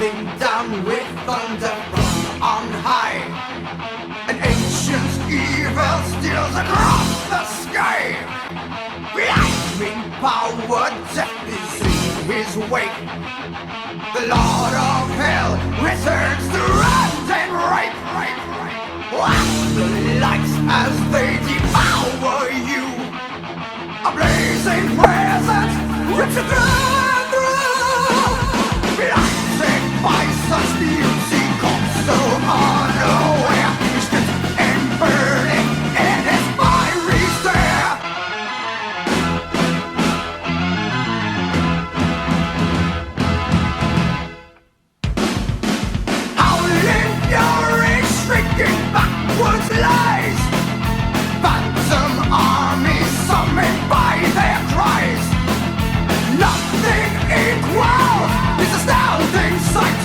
coming down with thunder from on high. An ancient evil steals across the sky. Lightning power, death is in his wake. The Lord of Hell returns to rend and rape. Watch the lights as they devour you. A blazing presence rips you through and through. Blinded by such beauty, caught so unaware. He's stripped and burning in his fiery stare. Howling fury, shrieking backwards lies. Phantom armies summoned by their cries. Nothing equals this astounding sight.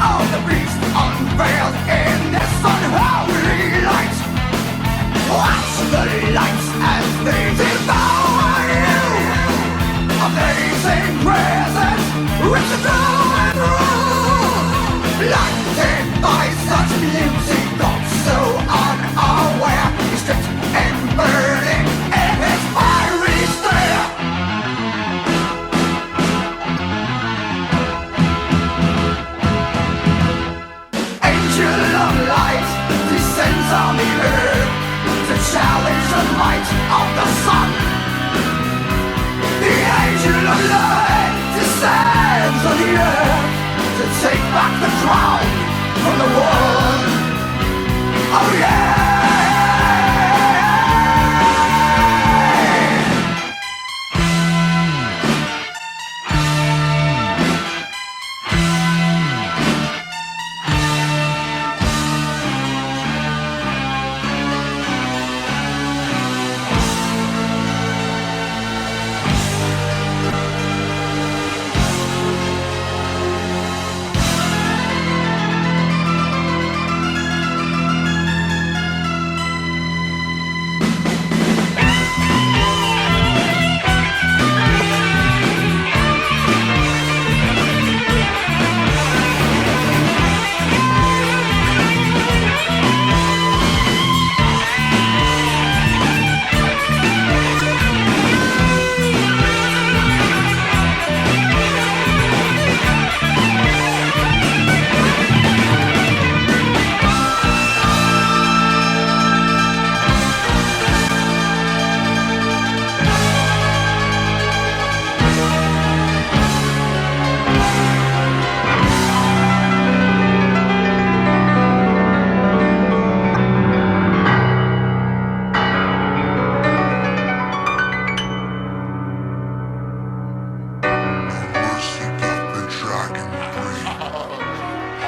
Oh, the beast unveiled in this unholy light. Watch the lights as they devour you. A blazing presence rips you through and through. Blinded by such beauty, gone so unaware. He's stripped and burning in his fiery stare. Angel of light descends on the earth to challenge the might of the sun. The angel of light descends on the earth to take back the crown from the world. Oh yeah!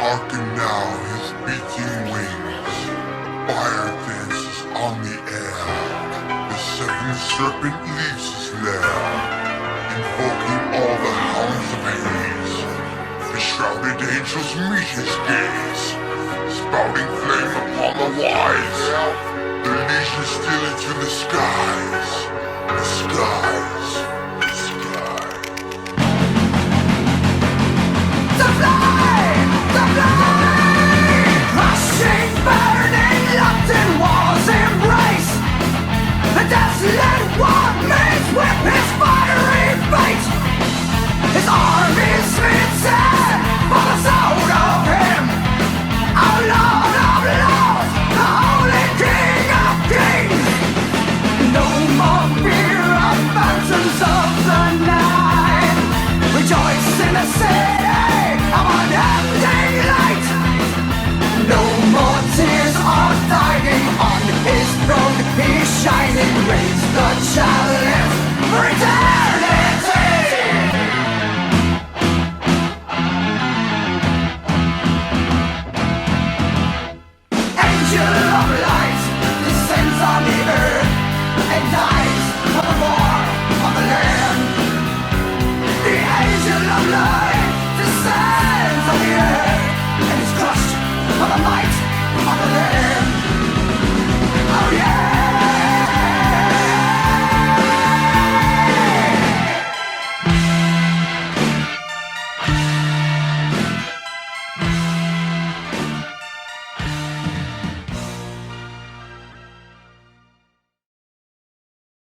Hearken now his beating wings. Fire dances on the air. The seventh serpent leaves his lair, invoking all the hounds of Hades. The shrouded angels meet his gaze, spouting flame upon the wise. The legion steal into the skies.